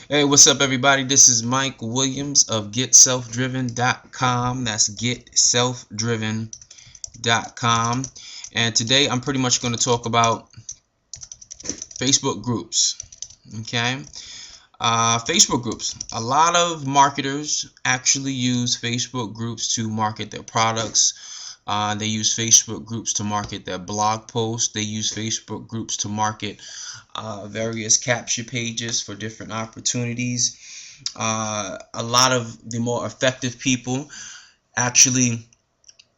Hey, what's up, everybody? This is Mike Williams of GetSelfDriven.com. That's GetSelfDriven.com. And today I'm pretty much going to talk about Facebook groups. Okay? Facebook groups. A lot of marketers actually use Facebook groups to market their products. They use Facebook groups to market their blog posts. They use Facebook groups to market various capture pages for different opportunities. A lot of the more effective people actually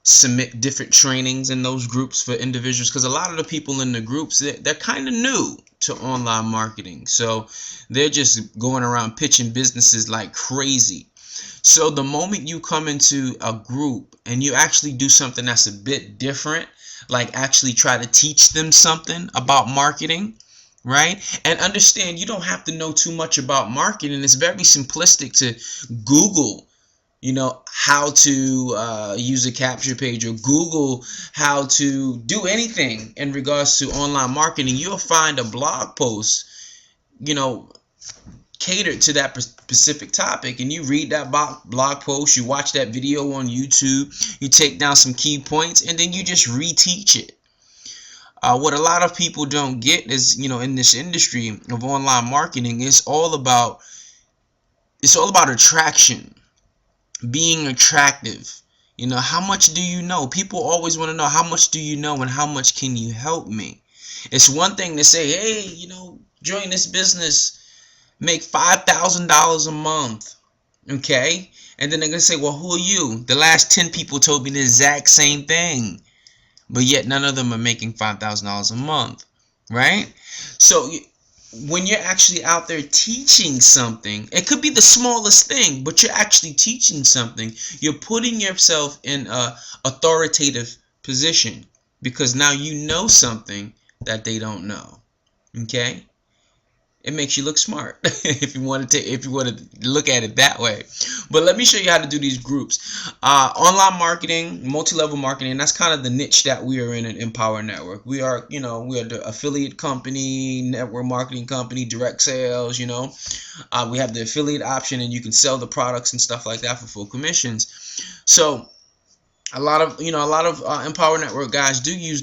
submit different trainings in those groups for individuals, because a lot of the people in the groups, they're kind of new to online marketing, so they're just going around pitching businesses like crazy. So the moment you come into a group and you actually do something that's a bit different, like actually try to teach them something about marketing, right? And understand, you don't have to know too much about marketing. It's very simplistic to Google, how to use a capture page, or Google how to do anything in regards to online marketing. You'll find a blog post, you know, catered to that specific topic, and you read that blog post, you watch that video on YouTube, you take down some key points, and then you just reteach it. What a lot of people don't get is, in this industry of online marketing, it's all about attraction, being attractive. How much do you know? People always want to know, how much do you know and how much can you help me? It's one thing to say, hey, join this business, make $5,000 a month, okay? And then they're gonna say, well, who are you? The last 10 people told me the exact same thing, but yet none of them are making $5,000 a month, right? So when you're actually out there teaching something, it could be the smallest thing, but you're actually teaching something. You're putting yourself in a authoritative position, because now you know something that they don't know, okay? It makes you look smart if you want to look at it that way. But let me show you how to do these groups. Online marketing, multi-level marketing, that's kind of the niche that we are in at Empower Network. We are the affiliate company, network marketing company, direct sales. We have the affiliate option, and you can sell the products and stuff like that for full commissions. So a lot of Empower Network guys do use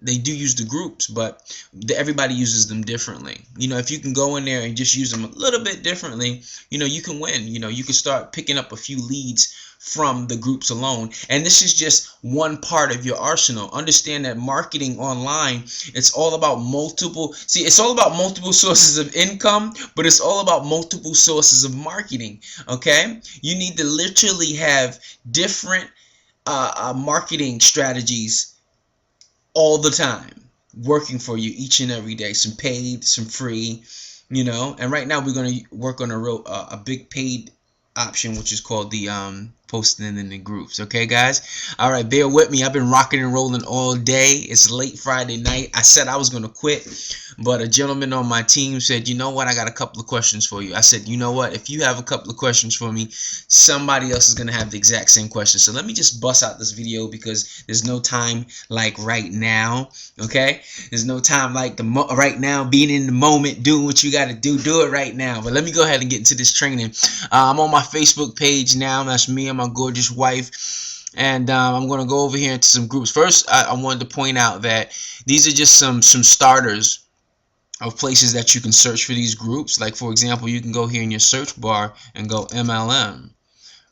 they do use the groups, but everybody uses them differently. If you can go in there and just use them a little bit differently, you can win. You can start picking up a few leads from the groups alone. And this is just one part of your arsenal. Understand that marketing online, it's all about it's all about multiple sources of income, but it's all about multiple sources of marketing. Okay? You need to literally have different marketing strategies all the time working for you each and every day. Some paid, some free, and right now we're going to work on a big paid option, which is called the posting in the groups. Okay, guys? All right, bear with me. I've been rocking and rolling all day. It's late Friday night. I said I was going to quit, but a gentleman on my team said, you know what, I got a couple of questions for you. I said, you know what, if you have a couple of questions for me, somebody else is going to have the exact same question. So let me just bust out this video, because there's no time like right now. Okay, there's no time like right now, being in the moment, doing what you got to do it right now. But let me go ahead and get into this training. I'm on my Facebook page now. That's me and my gorgeous wife, and I'm going to go over here into some groups. First, I wanted to point out that these are just some starters of places that you can search for these groups. Like, for example, you can go here in your search bar and go MLM,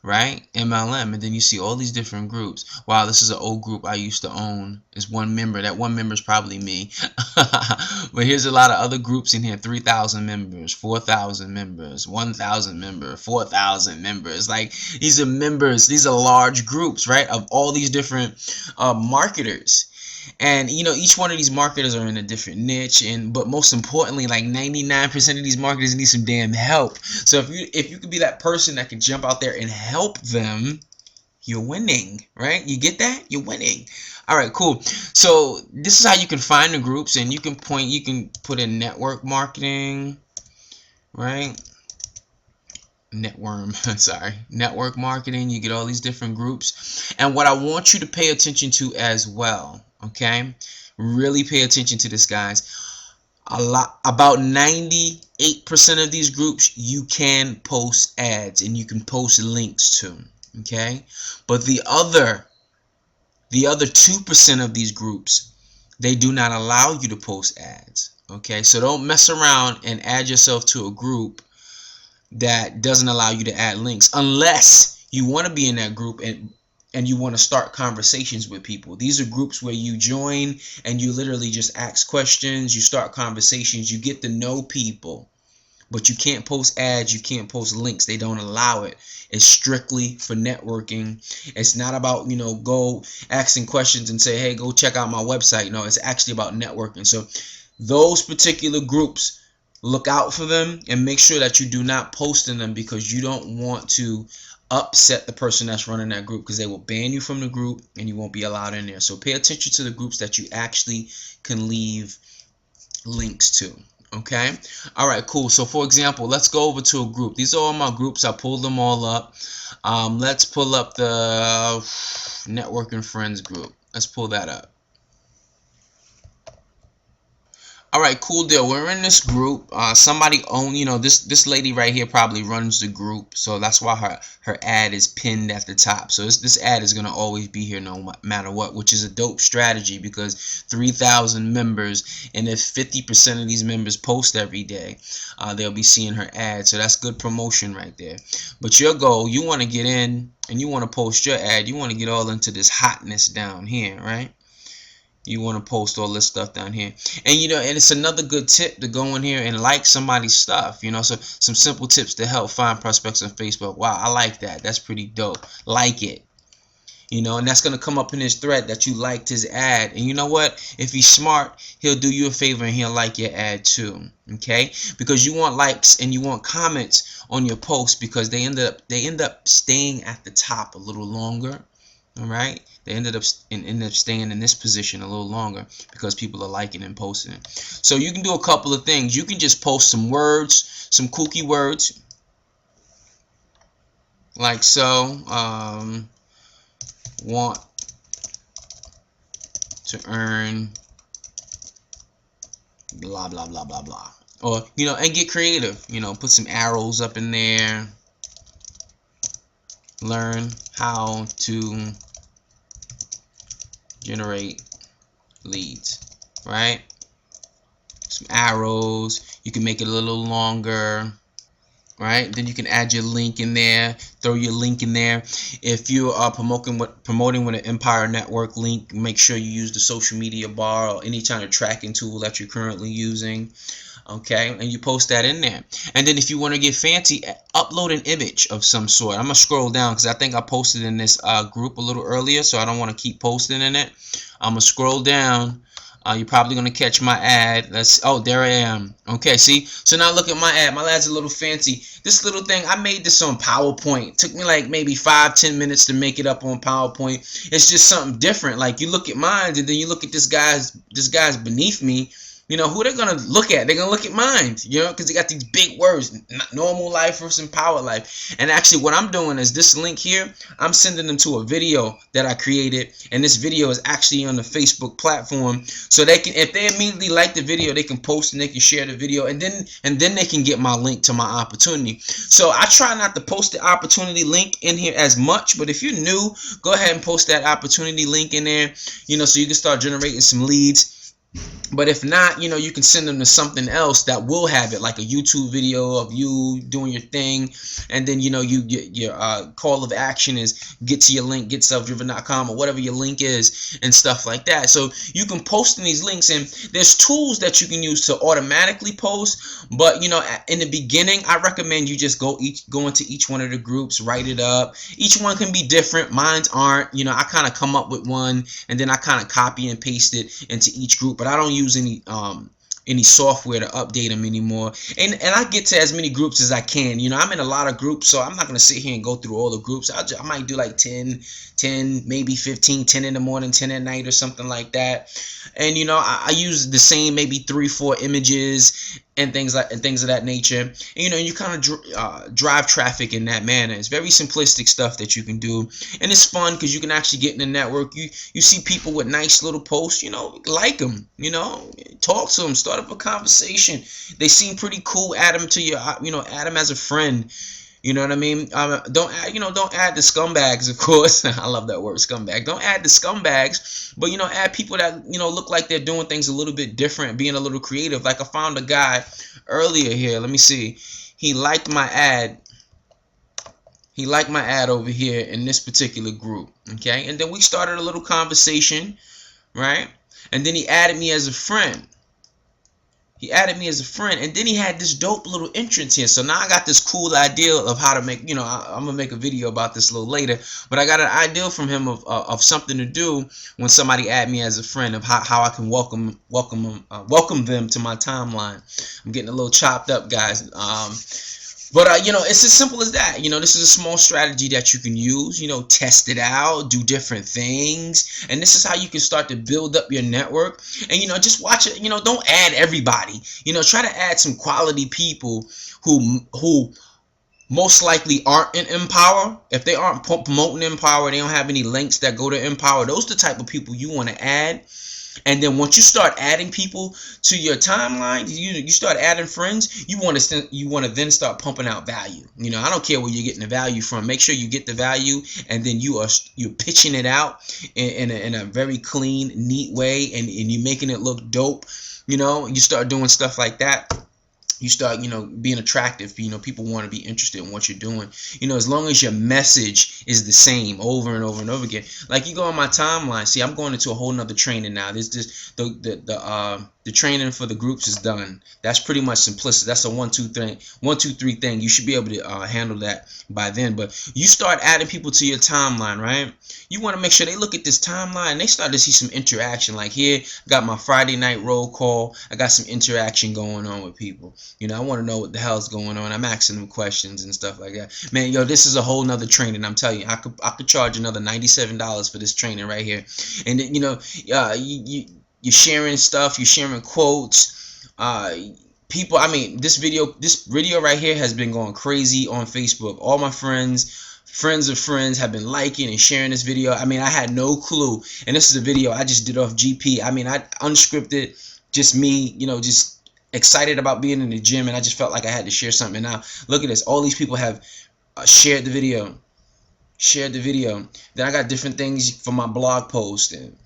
right? MLM, and then you see all these different groups. Wow, this is an old group I used to own. It's one member. That one member is probably me. But here's a lot of other groups in here. 3,000 members, 4,000 members, 1,000 members, 4,000 members. Like, these are members. These are large groups, right, of all these different marketers. And each one of these marketers are in a different niche, but most importantly, like 99% of these marketers need some damn help. So if you could be that person that can jump out there and help them, you're winning, right? You get that? You're winning. All right, cool. So this is how you can find the groups, and you can put in network marketing, right? Network marketing. You get all these different groups, and what I want you to pay attention to as well, okay, really pay attention to this, guys. about 98% of these groups you can post ads and you can post links to, okay? But the other 2% of these groups, they do not allow you to post ads, okay? So don't mess around and add yourself to a group that doesn't allow you to add links unless you want to be in that group and you want to start conversations with people. These are groups where you join and you literally just ask questions, you start conversations, you get to know people. But you can't post ads, you can't post links. They don't allow it. It's strictly for networking. It's not about, go asking questions and say, hey, go check out my website. No, it's actually about networking. So those particular groups, look out for them and make sure that you do not post in them, because you don't want to upset the person that's running that group, because they will ban you from the group and you won't be allowed in there. So pay attention to the groups that you actually can leave links to. Okay, all right, cool. So for example, let's go over to a group. These are all my groups. I pulled them all up. Let's pull up the networking friends group. Let's pull that up. All right, cool deal. We're in this group. Somebody own, this lady right here probably runs the group, so that's why her ad is pinned at the top. So this ad is gonna always be here no matter what, which is a dope strategy, because 3,000 members, and if 50% of these members post every day, they'll be seeing her ad. So that's good promotion right there. But your goal, you want to get in and you want to post your ad. You want to get all into this hotness down here, right? You want to post all this stuff down here, and and it's another good tip to go in here and like somebody's stuff. So some simple tips to help find prospects on Facebook. Wow, I like that. That's pretty dope. Like it. And that's going to come up in his thread that you liked his ad. And you know what? If he's smart, he'll do you a favor and he'll like your ad too. Okay? Because you want likes and you want comments on your post, because they end up staying at the top a little longer. All right, they ended up staying in this position a little longer because people are liking and posting it. So you can do a couple of things. You can just post some words, some kooky words, like so. Want to earn blah blah blah blah blah, or and get creative. Put some arrows up in there. Learn how to generate leads, right? Some arrows. You can make it a little longer, right? Then you can add your link in there, throw your link in there. If you are promoting with an Empire Network link, make sure you use the social media bar or any kind of tracking tool that you're currently using. Okay, and you post that in there. And then if you want to get fancy, upload an image of some sort. I'm gonna scroll down because I think I posted in this group a little earlier, so I don't want to keep posting in it. I'm gonna scroll down. You're probably gonna catch my ad. Oh, there I am. Okay, see, so now look at my ad. My ad's a little fancy. This little thing, I made this on PowerPoint. It took me like maybe 5-10 minutes to make it up on PowerPoint. It's just something different. Like, you look at mine and then you look at this guy's beneath me. Who they're gonna look at? They're gonna look at mine, because they got these big words: normal life versus power life. And actually, what I'm doing is this link here, I'm sending them to a video that I created, and this video is actually on the Facebook platform. So they can, if they immediately like the video, they can post and they can share the video, and then they can get my link to my opportunity. So I try not to post the opportunity link in here as much, but if you're new, go ahead and post that opportunity link in there, so you can start generating some leads. But if not, you can send them to something else that will have it, like a YouTube video of you doing your thing, and then your call of action is get to your link, getselfdriven.com, or whatever your link is, and stuff like that. So you can post in these links, and there's tools that you can use to automatically post. But in the beginning, I recommend you just go into each one of the groups, write it up. Each one can be different. Mine's aren't. I kind of come up with one, and then I kind of copy and paste it into each group. But I don't use any software to update them anymore, and I get to as many groups as I can. I'm in a lot of groups, so I'm not gonna sit here and go through all the groups. I might do like 10, maybe 15, 10 in the morning, 10 at night, or something like that. And I use the same maybe 3-4 images and things of that nature. And, you know, you kind of drive traffic in that manner. It's very simplistic stuff that you can do, and it's fun because you can actually get in the network. You see people with nice little posts, you know, like them, you know, talk to them, start up a conversation. They seem pretty cool. Add them to your, you know, add them as a friend. You know what I mean? Don't add, you know, don't add the scumbags, of course. I love that word, scumbag. Don't add the scumbags, but, you know, add people that, you know, look like they're doing things a little bit different, being a little creative. Like I found a guy earlier here. Let me see. He liked my ad. He liked my ad over here in this particular group. Okay, and then we started a little conversation, right? And then he added me as a friend. He added me as a friend, and then he had this dope little entrance here. So now I got this cool idea of how to make, you know, I'm gonna make a video about this a little later, but I got an idea from him of something to do when somebody add me as a friend, of how I can welcome them to my timeline. I'm getting a little chopped up, guys. But you know, it's as simple as that. You know, this is a small strategy that you can use. You know, test it out, do different things, and this is how you can start to build up your network. And, you know, just watch it. You know, don't add everybody. You know, try to add some quality people who most likely aren't in Empower. If they aren't promoting Empower, they don't have any links that go to Empower. Those are the type of people you want to add. And then once you start adding people to your timeline, you start adding friends, you want to then start pumping out value. You know, I don't care where you're getting the value from. Make sure you get the value, and then you're pitching it out in a very clean, neat way, and you're making it look dope. You know, you start doing stuff like that. You start, you know, being attractive. You know, people want to be interested in what you're doing. You know, as long as your message is the same over and over and over again. Like, you go on my timeline. See, I'm going into a whole nother training now. This the training for the groups is done. That's pretty much simplistic. That's a 1, 2, 3 thing. You should be able to handle that by then. But you start adding people to your timeline, right? You want to make sure they look at this timeline and they start to see some interaction. Like, here, I got my Friday night roll call. I got some interaction going on with people. You know, I want to know what the hell's going on. I'm asking them questions and stuff like that. Man, yo, this is a whole nother training. I'm telling you, I could charge another $97 for this training right here. And then, you know, you're sharing stuff. You're sharing quotes. People, I mean, this video right here has been going crazy on Facebook. All my friends of friends have been liking and sharing this video. I mean, I had no clue. And this is a video I just did off GP. I mean, I unscripted, just me, you know, just excited about being in the gym, and I just felt like I had to share something. And now look at this. All these people have shared the video. Then I got different things for my blog post, and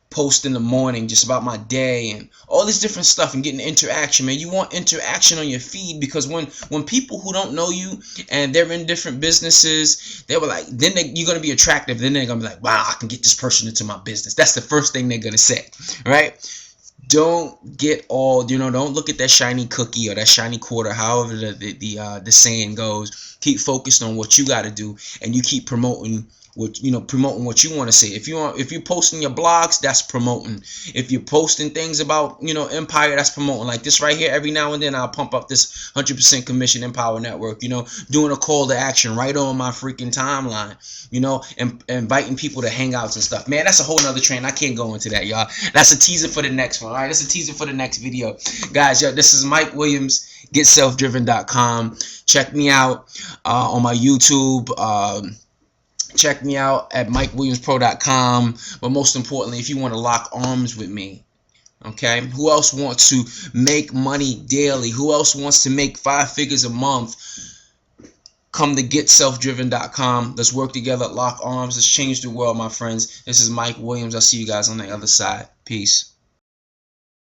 post in the morning just about my day, and all this different stuff, and getting interaction. Man, you want interaction on your feed, because when people who don't know you and they're in different businesses, they were like, then you're going to be attractive. Then they're going to be like, wow, I can get this person into my business. That's the first thing they're going to say, right? Don't get all, you know, don't look at that shiny cookie or that shiny quarter, however the saying goes. Keep focused on what you got to do, and you keep promoting what you want to say. If you're posting your blogs, that's promoting. If you're posting things about, you know, Empire, that's promoting. Like this right here, every now and then I'll pump up this 100% commission Empower Network, you know, doing a call to action right on my freaking timeline, you know, and inviting people to hangouts and stuff. Man, that's a whole nother train. I can't go into that, y'all. That's a teaser for the next one. All right, that's a teaser for the next video, guys. Yo, this is Mike Williams, GetSelfDriven.com. Check me out on my YouTube. Check me out at MikeWilliamsPro.com. But most importantly, if you want to lock arms with me, okay? Who else wants to make money daily? Who else wants to make 5 figures a month? Come to GetSelfDriven.com. Let's work together, lock arms. Let's change the world, my friends. This is Mike Williams. I'll see you guys on the other side. Peace.